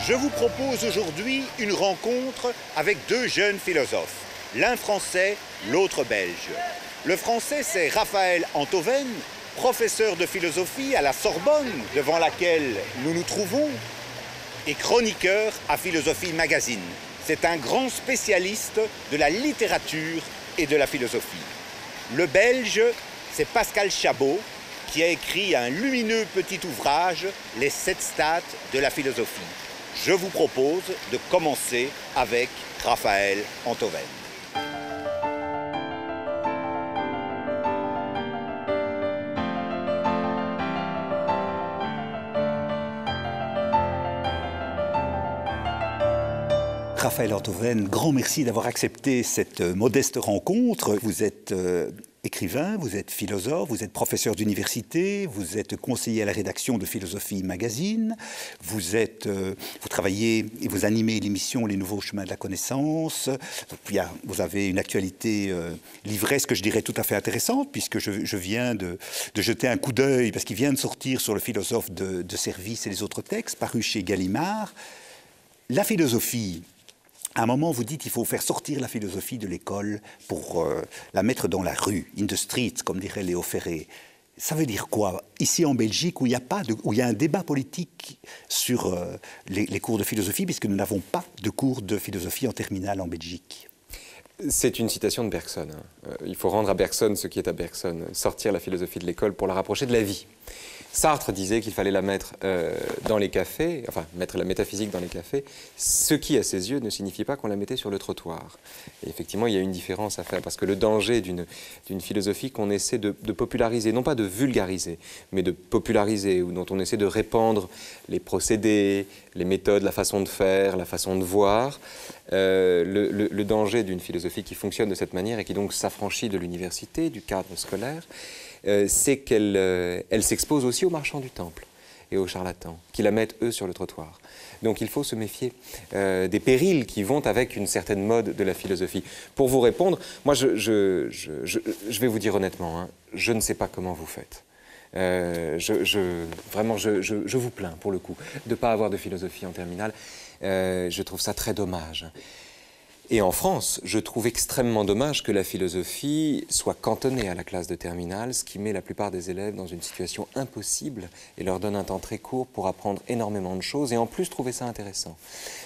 Je vous propose aujourd'hui une rencontre avec deux jeunes philosophes, l'un français, l'autre belge. Le français, c'est Raphaël Enthoven, professeur de philosophie à la Sorbonne, devant laquelle nous nous trouvons, et chroniqueur à Philosophie Magazine. C'est un grand spécialiste de la littérature et de la philosophie. Le belge, c'est Pascal Chabot, qui a écrit un lumineux petit ouvrage, Les 7 stades de la philosophie. Je vous propose de commencer avec Raphaël Enthoven. Raphaël Enthoven, grand merci d'avoir accepté cette modeste rencontre. Vous êtes écrivain, vous êtes philosophe, vous êtes professeur d'université, vous êtes conseiller à la rédaction de Philosophie Magazine, vous travaillez et vous animez l'émission Les Nouveaux Chemins de la Connaissance. Vous avez une actualité livresque, je dirais, tout à fait intéressante, puisque je viens de jeter un coup d'œil, parce qu'il vient de sortir sur le philosophe de service et les autres textes, paru chez Gallimard. La philosophie... À un moment, vous dites qu'il faut faire sortir la philosophie de l'école pour la mettre dans la rue, in the street, comme dirait Léo Ferré. Ça veut dire quoi? Ici en Belgique, où il y a un débat politique sur les cours de philosophie, puisque nous n'avons pas de cours de philosophie en terminale en Belgique. C'est une citation de Bergson. Il faut rendre à Bergson ce qui est à Bergson, sortir la philosophie de l'école pour la rapprocher de la vie. Sartre disait qu'il fallait la mettre dans les cafés, enfin mettre la métaphysique dans les cafés, ce qui à ses yeux ne signifie pas qu'on la mettait sur le trottoir. Et effectivement, il y a une différence à faire, parce que le danger d'une philosophie qu'on essaie de populariser, non pas de vulgariser, mais de populariser, ou dont on essaie de répandre les procédés, les méthodes, la façon de faire, la façon de voir, le danger d'une philosophie qui fonctionne de cette manière et qui donc s'affranchit de l'université, du cadre scolaire, c'est qu'elle s'expose aussi aux marchands du temple et aux charlatans, qui la mettent, eux, sur le trottoir. Donc il faut se méfier des périls qui vont avec une certaine mode de la philosophie. Pour vous répondre, moi je vais vous dire honnêtement, hein, je ne sais pas comment vous faites. Vraiment, je vous plains, pour le coup, de ne pas avoir de philosophie en terminale. Je trouve ça très dommage. Et en France, je trouve extrêmement dommage que la philosophie soit cantonnée à la classe de terminale, ce qui met la plupart des élèves dans une situation impossible et leur donne un temps très court pour apprendre énormément de choses et en plus trouver ça intéressant.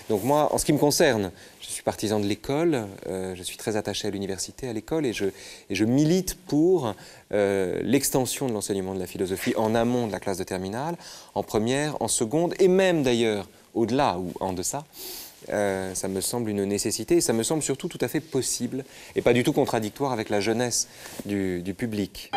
Donc moi, en ce qui me concerne, je suis partisan de l'école, je suis très attaché à l'université, à l'école, et je milite pour l'extension de l'enseignement de la philosophie en amont de la classe de terminale, en première, en seconde, et même d'ailleurs au-delà ou en deçà. Ça me semble une nécessité et ça me semble surtout tout à fait possible et pas du tout contradictoire avec la jeunesse du public.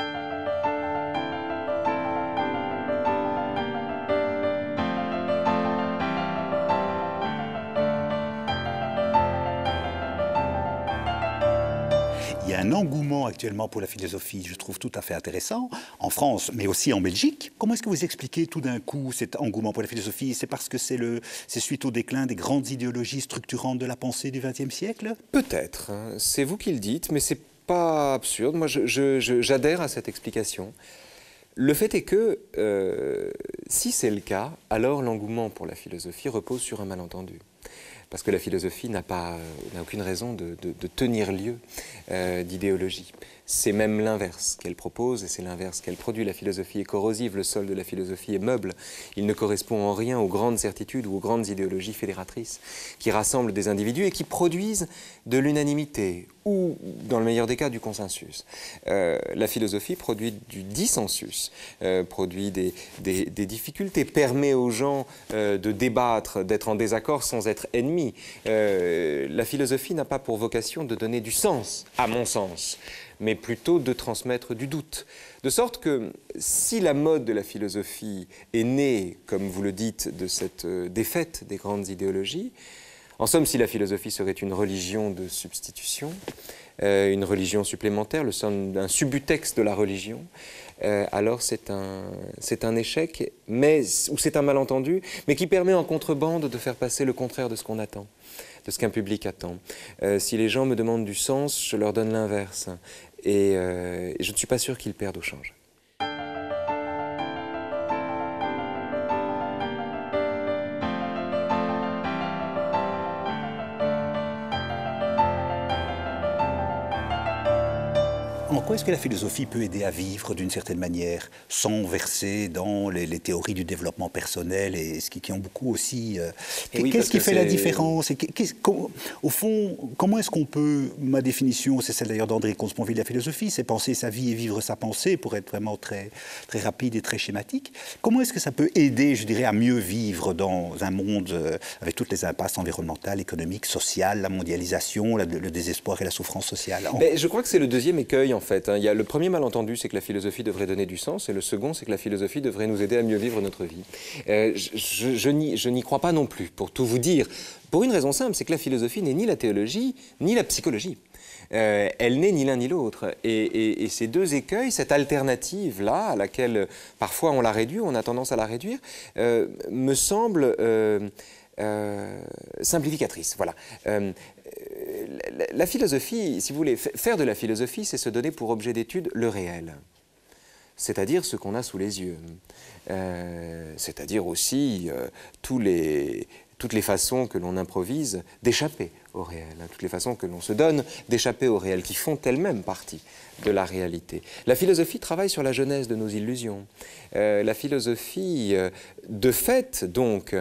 Il y a un engouement actuellement pour la philosophie, je trouve tout à fait intéressant, en France, mais aussi en Belgique. Comment est-ce que vous expliquez tout d'un coup cet engouement pour la philosophie? C'est parce que c'est suite au déclin des grandes idéologies structurantes de la pensée du XXe siècle? Peut-être, hein. C'est vous qui le dites, mais c'est pas absurde. Moi, j'adhère à cette explication. Le fait est que, si c'est le cas, alors l'engouement pour la philosophie repose sur un malentendu. Parce que la philosophie n'a aucune raison de tenir lieu d'idéologie. C'est même l'inverse qu'elle propose et c'est l'inverse qu'elle produit. La philosophie est corrosive, le sol de la philosophie est meuble. Il ne correspond en rien aux grandes certitudes ou aux grandes idéologies fédératrices qui rassemblent des individus et qui produisent de l'unanimité ou, dans le meilleur des cas, du consensus. La philosophie produit du dissensus, produit des difficultés, permet aux gens de débattre, d'être en désaccord sans être ennemis. La philosophie n'a pas pour vocation de donner du sens, à mon sens, mais plutôt de transmettre du doute. De sorte que si la mode de la philosophie est née, comme vous le dites, de cette défaite des grandes idéologies, en somme, si la philosophie serait une religion de substitution, une religion supplémentaire, un subutex de la religion, alors c'est un échec, ou c'est un malentendu, mais qui permet en contrebande de faire passer le contraire de ce qu'on attend, de ce qu'un public attend. Si les gens me demandent du sens, je leur donne l'inverse. Et je ne suis pas sûr qu'ils perdent au change. En quoi est-ce que la philosophie peut aider à vivre d'une certaine manière, sans verser dans les théories du développement personnel et ce qui ont beaucoup aussi... Oui, qu'est-ce qui que fait la différence et au fond, comment est-ce qu'on peut... Ma définition, c'est celle d'ailleurs d'André Comte-Sponville de la philosophie, c'est penser sa vie et vivre sa pensée, pour être vraiment très, très rapide et très schématique. Comment est-ce que ça peut aider, je dirais, à mieux vivre dans un monde avec toutes les impasses environnementales, économiques, sociales, la mondialisation, le désespoir et la souffrance sociale? Mais je crois que c'est le deuxième écueil, en fait. Il y a le premier malentendu, c'est que la philosophie devrait donner du sens, et le second, c'est que la philosophie devrait nous aider à mieux vivre notre vie. Je n'y crois pas non plus, pour tout vous dire. Pour une raison simple, c'est que la philosophie n'est ni la théologie, ni la psychologie. Elle n'est ni l'un ni l'autre. Et ces deux écueils, cette alternative-là, à laquelle parfois on la réduit, on a tendance à la réduire, me semble simplificatrice. Voilà. La philosophie, si vous voulez, faire de la philosophie, c'est se donner pour objet d'étude le réel, c'est-à-dire ce qu'on a sous les yeux, c'est-à-dire aussi toutes les façons que l'on improvise d'échapper au réel, toutes les façons que l'on se donne d'échapper au réel, qui font elles-mêmes partie de la réalité. La philosophie travaille sur la genèse de nos illusions. La philosophie, de fait, donc,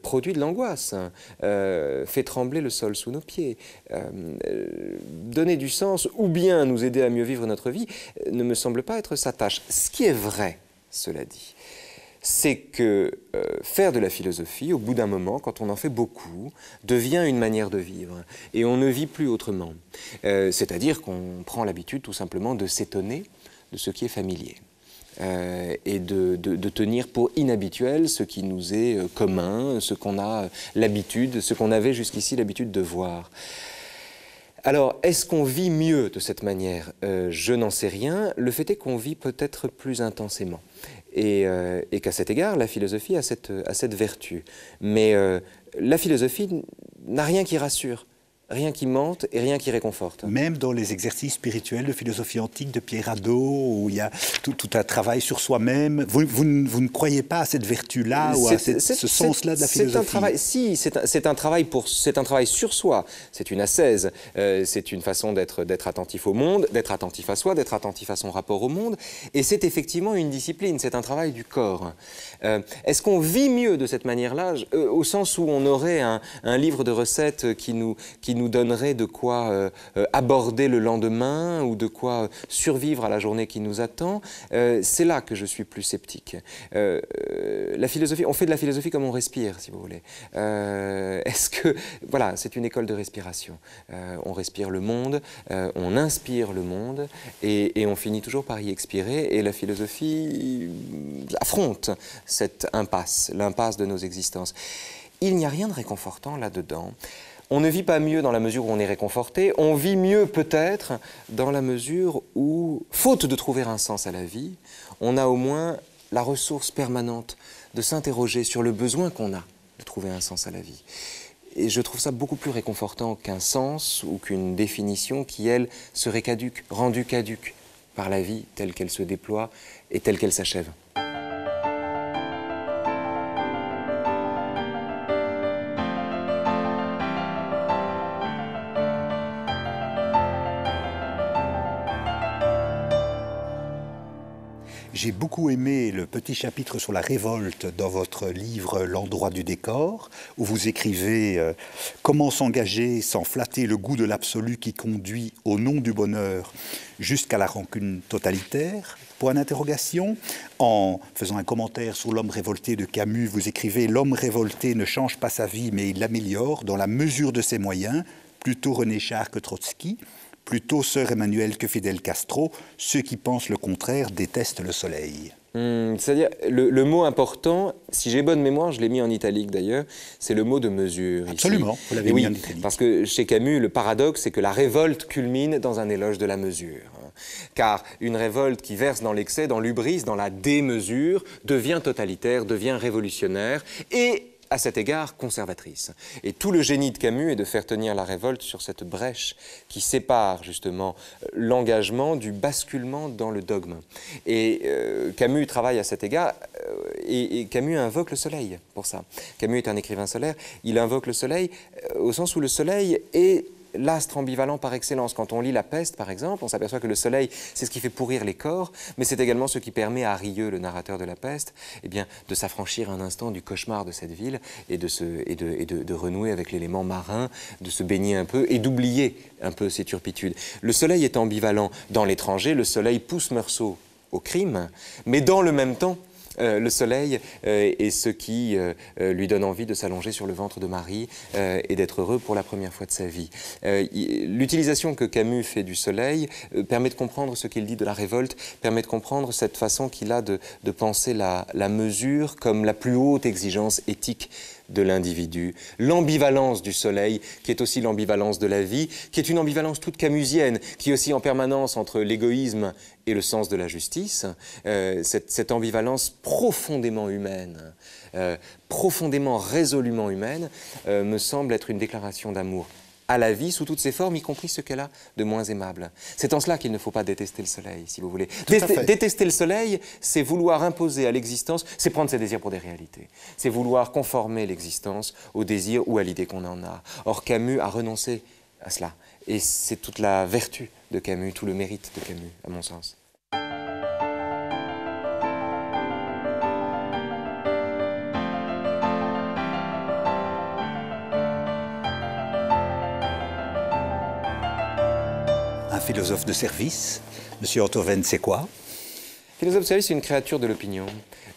produit de l'angoisse, fait trembler le sol sous nos pieds. Donner du sens ou bien nous aider à mieux vivre notre vie ne me semble pas être sa tâche. Ce qui est vrai, cela dit, c'est que faire de la philosophie, au bout d'un moment, quand on en fait beaucoup, devient une manière de vivre. Et on ne vit plus autrement. C'est-à-dire qu'on prend l'habitude tout simplement de s'étonner de ce qui est familier. Et de tenir pour inhabituel ce qui nous est commun, ce qu'on a l'habitude, ce qu'on avait jusqu'ici l'habitude de voir. Alors, est-ce qu'on vit mieux de cette manière? Je n'en sais rien. Le fait est qu'on vit peut-être plus intensément. Et qu'à cet égard, la philosophie a cette vertu. Mais la philosophie n'a rien qui rassure, rien qui mente et rien qui réconforte. Même dans les exercices spirituels de philosophie antique de Pierre Hadot, où il y a tout un travail sur soi-même, vous ne croyez pas à cette vertu-là ou à ce sens-là de la philosophie? C'est un travail sur soi, c'est une ascèse, c'est une façon d'être attentif au monde, d'être attentif à soi, d'être attentif à son rapport au monde, et c'est effectivement une discipline, c'est un travail du corps. Est-ce qu'on vit mieux de cette manière-là, au sens où on aurait un livre de recettes qui nous donnerait de quoi aborder le lendemain ou de quoi survivre à la journée qui nous attend, c'est là que je suis plus sceptique. La philosophie, on fait de la philosophie comme on respire, si vous voulez. Est-ce que... Voilà, c'est une école de respiration. On respire le monde, on inspire le monde et on finit toujours par y expirer. Et la philosophie affronte cette impasse, l'impasse de nos existences. Il n'y a rien de réconfortant là-dedans. On ne vit pas mieux dans la mesure où on est réconforté, on vit mieux peut-être dans la mesure où, faute de trouver un sens à la vie, on a au moins la ressource permanente de s'interroger sur le besoin qu'on a de trouver un sens à la vie. Et je trouve ça beaucoup plus réconfortant qu'un sens ou qu'une définition qui, elle, serait caduque, rendue caduque par la vie telle qu'elle se déploie et telle qu'elle s'achève. J'ai beaucoup aimé le petit chapitre sur la révolte dans votre livre « L'endroit du décor » où vous écrivez « Comment s'engager sans flatter le goût de l'absolu qui conduit au nom du bonheur jusqu'à la rancune totalitaire ?» Point d'interrogation. En faisant un commentaire sur L'homme révolté de Camus, vous écrivez « L'homme révolté ne change pas sa vie mais il l'améliore dans la mesure de ses moyens, plutôt René Char que Trotsky. » Plutôt Sœur Emmanuel que Fidel Castro, ceux qui pensent le contraire détestent le soleil. C'est-à-dire, le mot important, si j'ai bonne mémoire, je l'ai mis en italique d'ailleurs, c'est le mot de mesure. Absolument, ici. vous l'avez mis en italique. Parce que chez Camus, le paradoxe, c'est que la révolte culmine dans un éloge de la mesure. Car une révolte qui verse dans l'excès, dans l'hubris, dans la démesure, devient totalitaire, devient révolutionnaire et à cet égard conservatrice. Et tout le génie de Camus est de faire tenir la révolte sur cette brèche qui sépare justement l'engagement du basculement dans le dogme. Et Camus travaille à cet égard et Camus invoque le soleil pour ça. Camus est un écrivain solaire, il invoque le soleil au sens où le soleil est l'astre ambivalent par excellence. Quand on lit La Peste, par exemple, on s'aperçoit que le soleil, c'est ce qui fait pourrir les corps, mais c'est également ce qui permet à Rieux, le narrateur de La Peste, eh bien, de s'affranchir un instant du cauchemar de cette ville et de renouer avec l'élément marin, de se baigner un peu et d'oublier un peu ses turpitudes. Le soleil est ambivalent. Dans L'étranger, le soleil pousse Meursault au crime, mais dans le même temps, le soleil est ce qui lui donne envie de s'allonger sur le ventre de Marie et d'être heureux pour la première fois de sa vie. L'utilisation que Camus fait du soleil permet de comprendre ce qu'il dit de la révolte, permet de comprendre cette façon qu'il a de penser la mesure comme la plus haute exigence éthique de l'individu, l'ambivalence du soleil, qui est aussi l'ambivalence de la vie, qui est une ambivalence toute camusienne, qui est aussi en permanence entre l'égoïsme et le sens de la justice, cette ambivalence profondément humaine, profondément résolument humaine, me semble être une déclaration d'amour à la vie sous toutes ses formes, y compris ce qu'elle a de moins aimable. C'est en cela qu'il ne faut pas détester le soleil, si vous voulez. Détester le soleil, c'est vouloir imposer à l'existence, c'est prendre ses désirs pour des réalités. C'est vouloir conformer l'existence au désir ou à l'idée qu'on en a. Or, Camus a renoncé à cela. Et c'est toute la vertu de Camus, tout le mérite de Camus, à mon sens. Un philosophe de service, Monsieur Antoven, c'est quoi? Philosophe de service, c'est une créature de l'opinion.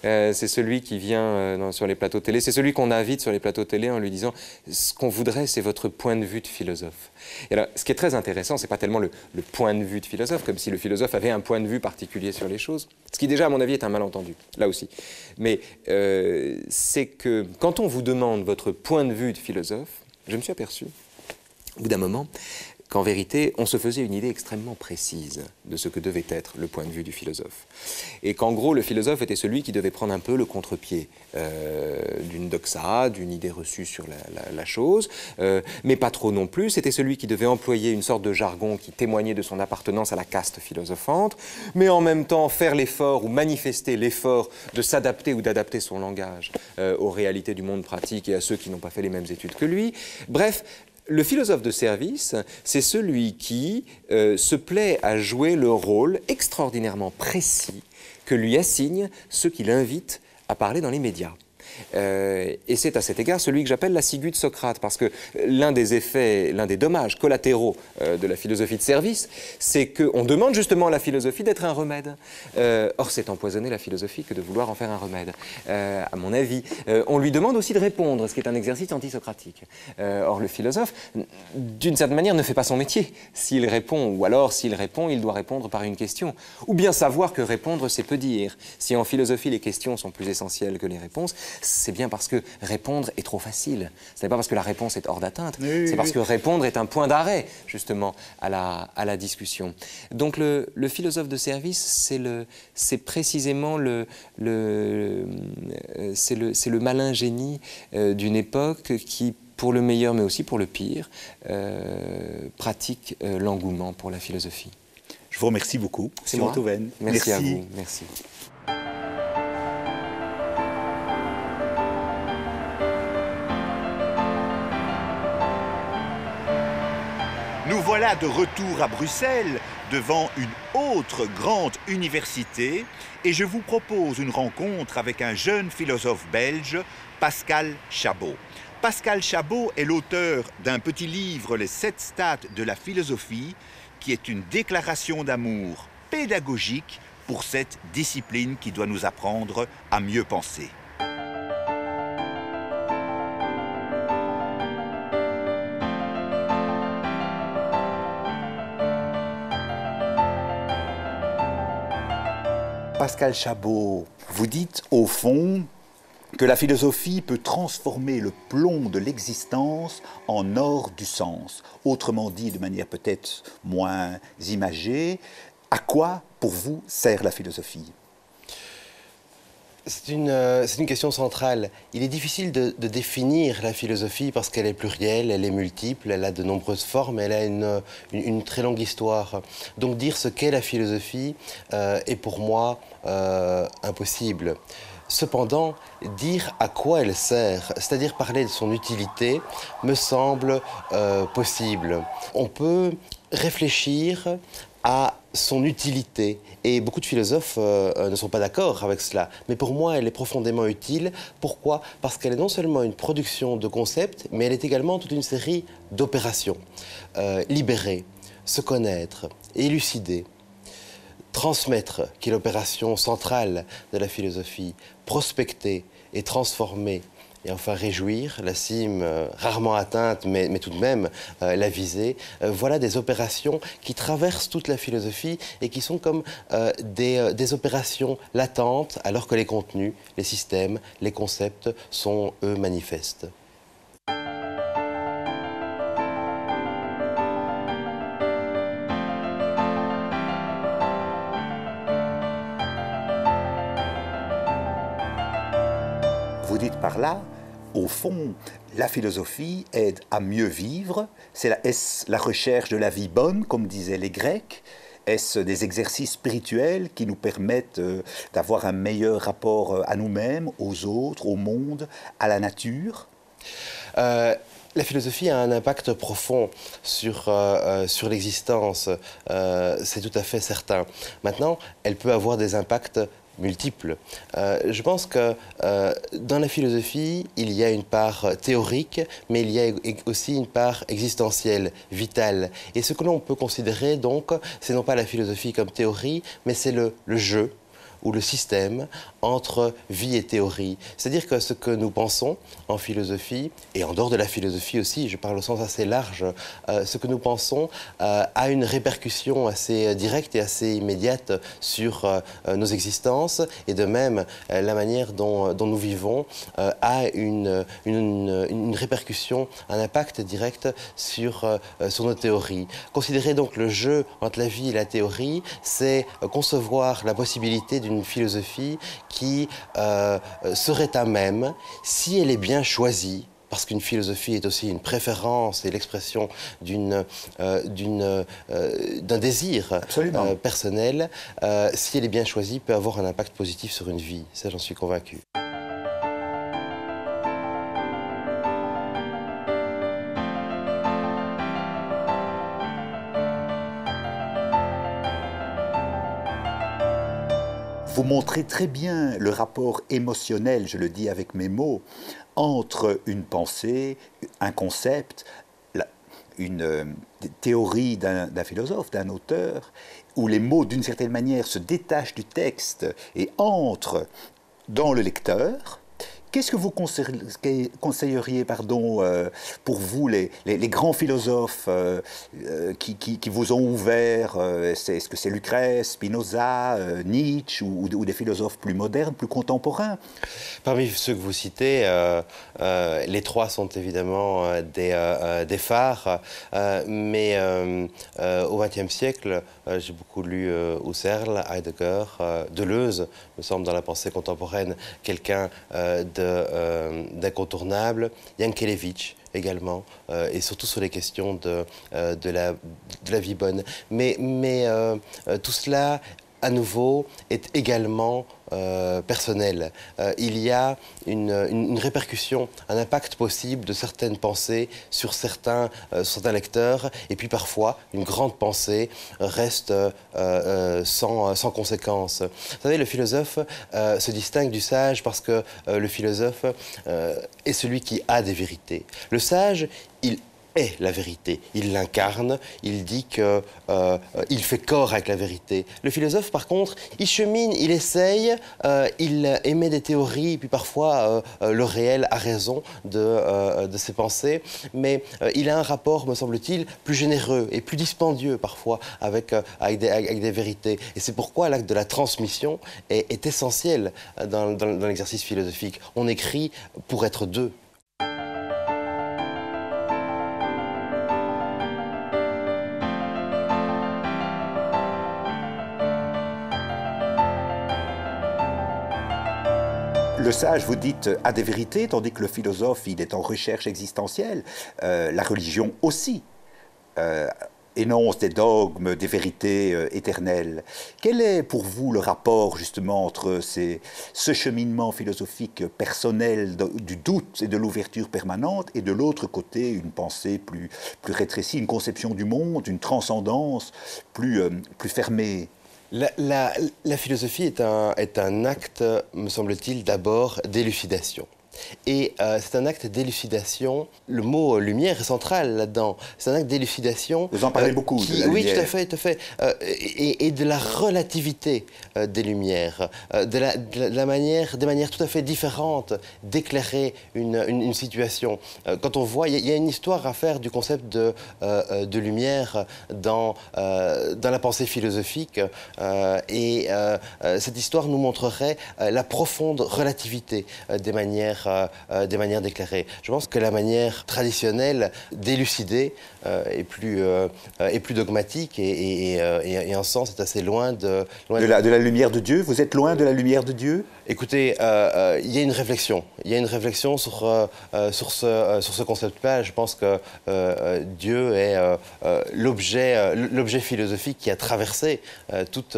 C'est celui qui vient sur les plateaux télé, c'est celui qu'on invite sur les plateaux télé en lui disant « ce qu'on voudrait, c'est votre point de vue de philosophe ». Et alors, ce qui est très intéressant, c'est pas tellement le point de vue de philosophe, comme si le philosophe avait un point de vue particulier sur les choses, ce qui déjà, à mon avis, est un malentendu, là aussi. Mais c'est que quand on vous demande votre point de vue de philosophe, je me suis aperçu, au bout d'un moment, qu'en vérité, on se faisait une idée extrêmement précise de ce que devait être le point de vue du philosophe. Et qu'en gros, le philosophe était celui qui devait prendre un peu le contre-pied d'une doxa, d'une idée reçue sur la chose, mais pas trop non plus. C'était celui qui devait employer une sorte de jargon qui témoignait de son appartenance à la caste philosophante, mais en même temps faire l'effort ou manifester l'effort de s'adapter ou d'adapter son langage aux réalités du monde pratique et à ceux qui n'ont pas fait les mêmes études que lui. Bref, le philosophe de service, c'est celui qui se plaît à jouer le rôle extraordinairement précis que lui assigne ceux qui l'invitent à parler dans les médias. Et c'est à cet égard celui que j'appelle la ciguë de Socrate, parce que l'un des effets, l'un des dommages collatéraux de la philosophie de service, c'est qu'on demande justement à la philosophie d'être un remède. Or, c'est empoisonner la philosophie que de vouloir en faire un remède, à mon avis. On lui demande aussi de répondre, ce qui est un exercice antisocratique. Or, le philosophe, d'une certaine manière, ne fait pas son métier s'il répond, ou alors, s'il répond, il doit répondre par une question. Ou bien savoir que répondre, c'est peu dire. Si en philosophie, les questions sont plus essentielles que les réponses, c'est bien parce que répondre est trop facile. Ce n'est pas parce que la réponse est hors d'atteinte, c'est parce que répondre est un point d'arrêt, justement, à la discussion. Donc le philosophe de service, c'est précisément le malin génie d'une époque qui, pour le meilleur mais aussi pour le pire, pratique l'engouement pour la philosophie. Je vous remercie beaucoup. C'est moi. Antoven. Merci à vous. Merci. Nous voilà de retour à Bruxelles, devant une autre grande université, et je vous propose une rencontre avec un jeune philosophe belge, Pascal Chabot. Pascal Chabot est l'auteur d'un petit livre, Les 7 stades de la philosophie, qui est une déclaration d'amour pédagogique pour cette discipline qui doit nous apprendre à mieux penser. Pascal Chabot, vous dites au fond que la philosophie peut transformer le plomb de l'existence en or du sens. Autrement dit, de manière peut-être moins imagée, à quoi, pour vous, sert la philosophie ? C'est une question centrale. Il est difficile de définir la philosophie parce qu'elle est plurielle, elle est multiple, elle a de nombreuses formes, elle a une très longue histoire. Donc dire ce qu'est la philosophie est pour moi impossible. Cependant, dire à quoi elle sert, c'est-à-dire parler de son utilité, me semble possible. On peut réfléchir à son utilité. Et beaucoup de philosophes ne sont pas d'accord avec cela. Mais pour moi, elle est profondément utile. Pourquoi? Parce qu'elle est non seulement une production de concepts, mais elle est également toute une série d'opérations. Libérer, se connaître, élucider, transmettre, qui est l'opération centrale de la philosophie, prospecter et transformer, et enfin réjouir, la cime rarement atteinte, mais tout de même la visée. Voilà des opérations qui traversent toute la philosophie et qui sont comme des opérations latentes, alors que les contenus, les systèmes, les concepts sont, eux, manifestes. Vous dites par là, au fond, la philosophie aide à mieux vivre. Est-ce la recherche de la vie bonne, comme disaient les Grecs? Est-ce des exercices spirituels qui nous permettent d'avoir un meilleur rapport à nous-mêmes, aux autres, au monde, à la nature? La philosophie a un impact profond sur l'existence, c'est tout à fait certain. Maintenant, elle peut avoir des impacts multiples. Je pense que dans la philosophie, il y a une part théorique, mais il y a aussi une part existentielle, vitale. Et ce que l'on peut considérer, donc, c'est non pas la philosophie comme théorie, mais c'est le jeu ou le système entre vie et théorie. C'est-à-dire que ce que nous pensons en philosophie, et en dehors de la philosophie aussi, je parle au sens assez large, ce que nous pensons a une répercussion assez directe et assez immédiate sur nos existences, et de même, la manière dont nous vivons a une répercussion, un impact direct sur nos théories. Considérer donc le jeu entre la vie et la théorie, c'est concevoir la possibilité d'une philosophie qui serait à même, si elle est bien choisie, parce qu'une philosophie est aussi une préférence et l'expression d'un désir personnel, si elle est bien choisie, peut avoir un impact positif sur une vie. Ça, j'en suis convaincu. Vous montrez très bien le rapport émotionnel, je le dis avec mes mots, entre une pensée, un concept, une théorie d'un philosophe, d'un auteur, où les mots, d'une certaine manière, se détachent du texte et entrent dans le lecteur. Qu'est-ce que vous conseilleriez pour vous, les grands philosophes qui vous ont ouvert? Est-ce que c'est Lucrèce, Spinoza, Nietzsche ou des philosophes plus modernes, plus contemporains? Parmi ceux que vous citez, les trois sont évidemment des phares, mais au XXe siècle, j'ai beaucoup lu Husserl, Heidegger, Deleuze, me semble dans la pensée contemporaine, quelqu'un d'incontournable, Yankelevitch également, et surtout sur les questions de la vie bonne. Mais tout cela, à nouveau, est également personnel. Il y a une répercussion, un impact possible de certaines pensées sur certains lecteurs, et puis parfois une grande pensée reste sans conséquence. Vous savez, le philosophe se distingue du sage parce que le philosophe est celui qui a des vérités. Le sage, il est la vérité. Il l'incarne, il dit qu'il fait corps avec la vérité. Le philosophe, par contre, il chemine, il essaye, il émet des théories, puis parfois le réel a raison de ses pensées, mais il a un rapport, me semble-t-il, plus généreux et plus dispendieux parfois avec des vérités. Et c'est pourquoi l'acte de la transmission est essentiel dans l'exercice philosophique. On écrit pour être deux. Le sage, vous dites, a des vérités, tandis que le philosophe, il est en recherche existentielle. La religion aussi. énonce des dogmes, des vérités éternelles. Quel est pour vous le rapport justement entre ce cheminement philosophique personnel du doute et de l'ouverture permanente et de l'autre côté une pensée plus rétrécie, une conception du monde, une transcendance plus fermée? La philosophie est un acte, me semble-t-il, d'abord d'élucidation. Et c'est un acte d'élucidation, le mot lumière est central là-dedans, c'est un acte d'élucidation... Vous en parlez beaucoup, de la oui, lumière. tout à fait. Et de la relativité des lumières, des manières tout à fait différentes d'éclairer une situation. Quand on voit, il y a une histoire à faire du concept de lumière dans la pensée philosophique, et cette histoire nous montrerait la profonde relativité des manières d'éclairer. Je pense que la manière traditionnelle d'élucider est plus dogmatique et en sens est assez loin de la lumière de Dieu. Vous êtes loin de la lumière de Dieu? Écoutez, il y a une réflexion. Il y a une réflexion sur ce concept-là. Je pense que Dieu est l'objet philosophique qui a traversé toute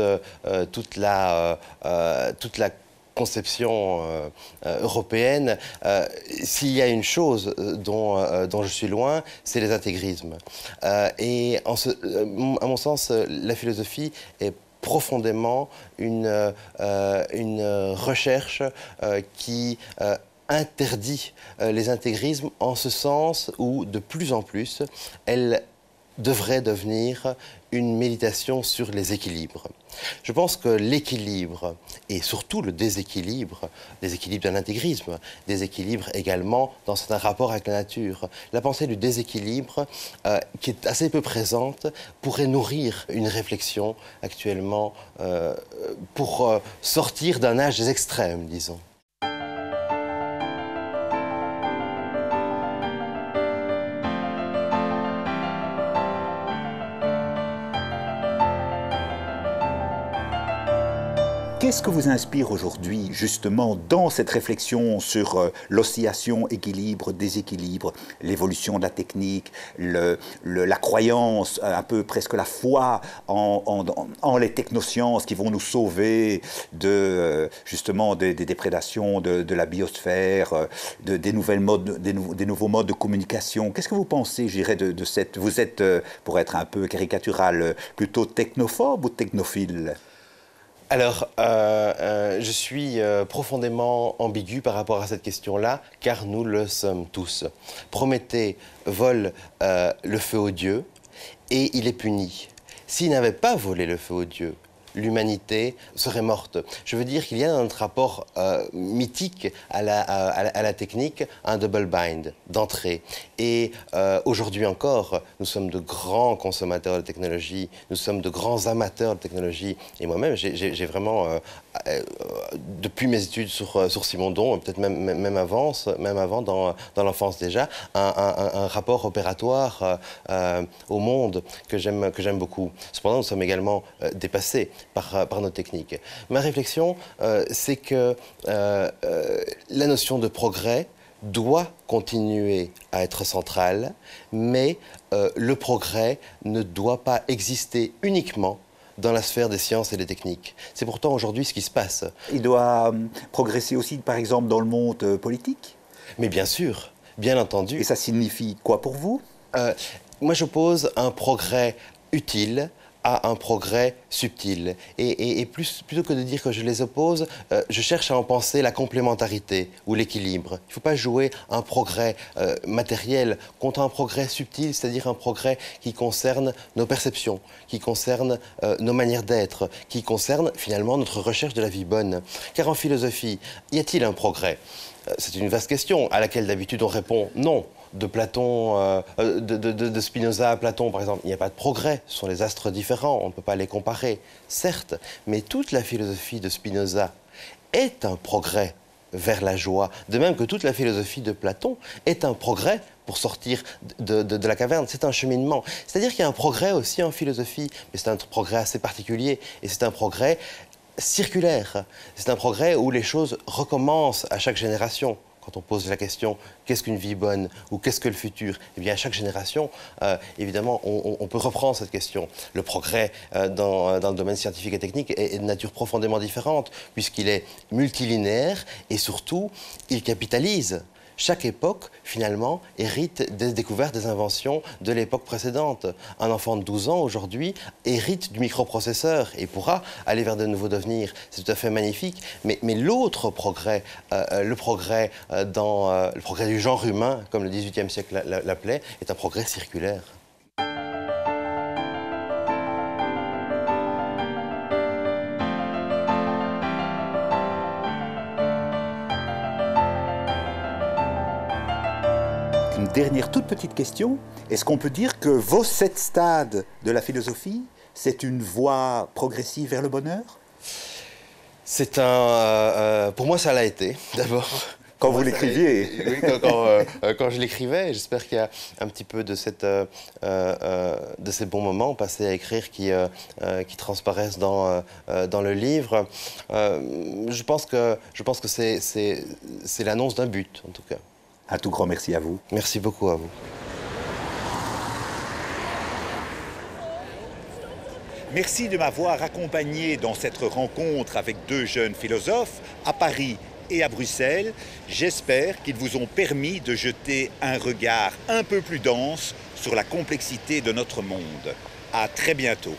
la conception européenne. S'il y a une chose dont je suis loin, c'est les intégrismes. Et à mon sens, la philosophie est profondément une recherche qui interdit les intégrismes en ce sens où, de plus en plus, elle devrait devenir une méditation sur les équilibres. Je pense que l'équilibre et surtout le déséquilibre d'un intégrisme, déséquilibre également dans certains rapports avec la nature. La pensée du déséquilibre, qui est assez peu présente, pourrait nourrir une réflexion actuellement pour sortir d'un âge des extrêmes, disons. Qu'est-ce que vous inspire aujourd'hui, justement, dans cette réflexion sur l'oscillation, équilibre, déséquilibre, l'évolution de la technique, la croyance, un peu presque la foi en les technosciences qui vont nous sauver justement des déprédations de la biosphère, des nouveaux modes de communication? Qu'est-ce que vous pensez, je dirais, de cette... Vous êtes, pour être un peu caricatural, plutôt technophobe ou technophile? Alors, je suis profondément ambigu par rapport à cette question-là, car nous le sommes tous. Prométhée vole le feu aux dieux et il est puni. S'il n'avait pas volé le feu aux dieux, l'humanité serait morte. Je veux dire qu'il y a dans notre rapport mythique à la technique un double bind d'entrée. Et aujourd'hui encore, nous sommes de grands consommateurs de technologie, nous sommes de grands amateurs de technologie. Et moi-même, j'ai vraiment, depuis mes études sur Simondon, peut-être même avant dans l'enfance déjà, un rapport opératoire au monde que j'aime beaucoup. Cependant, nous sommes également dépassés par nos techniques. Ma réflexion, c'est que la notion de progrès doit continuer à être centrale, mais le progrès ne doit pas exister uniquement dans la sphère des sciences et des techniques. C'est pourtant aujourd'hui ce qui se passe. Il doit progresser aussi, par exemple, dans le monde politique? Mais bien sûr, bien entendu. Et ça signifie quoi pour vous? Moi, j'oppose un progrès utile à un progrès subtil. Et plutôt que de dire que je les oppose, je cherche à en penser la complémentarité ou l'équilibre. Il ne faut pas jouer un progrès matériel contre un progrès subtil, c'est-à-dire un progrès qui concerne nos perceptions, qui concerne nos manières d'être, qui concerne finalement notre recherche de la vie bonne. Car en philosophie, y a-t-il un progrès? C'est une vaste question à laquelle d'habitude on répond non. De Platon, de Spinoza à Platon, par exemple, il n'y a pas de progrès. Ce sont des astres différents, on ne peut pas les comparer, certes. Mais toute la philosophie de Spinoza est un progrès vers la joie. De même que toute la philosophie de Platon est un progrès pour sortir de la caverne. C'est un cheminement. C'est-à-dire qu'il y a un progrès aussi en philosophie, mais c'est un progrès assez particulier. Et c'est un progrès circulaire. C'est un progrès où les choses recommencent à chaque génération. quand on pose la question qu'est-ce qu'une vie bonne ou qu'est-ce que le futur, eh bien à chaque génération, évidemment, on peut reprendre cette question. Le progrès dans le domaine scientifique et technique est de nature profondément différente puisqu'il est multilinéaire et surtout, il capitalise. Chaque époque, finalement, hérite des découvertes, des inventions de l'époque précédente. Un enfant de 12 ans, aujourd'hui, hérite du microprocesseur et pourra aller vers de nouveaux devenirs. C'est tout à fait magnifique. Mais l'autre progrès, le progrès du genre humain, comme le XVIIIe siècle l'appelait, est un progrès circulaire. Une dernière toute petite question. Est-ce qu'on peut dire que vos 7 stades de la philosophie, c'est une voie progressive vers le bonheur? Pour moi, ça l'a été, d'abord. Quand vous l'écriviez. Oui, quand je l'écrivais, j'espère qu'il y a un petit peu de ces bons moments passés à écrire qui transparaissent dans le livre. Je pense que c'est l'annonce d'un but, en tout cas. Un tout grand merci à vous. Merci beaucoup à vous. Merci de m'avoir accompagné dans cette rencontre avec 2 jeunes philosophes à Paris et à Bruxelles. J'espère qu'ils vous ont permis de jeter un regard un peu plus dense sur la complexité de notre monde. À très bientôt.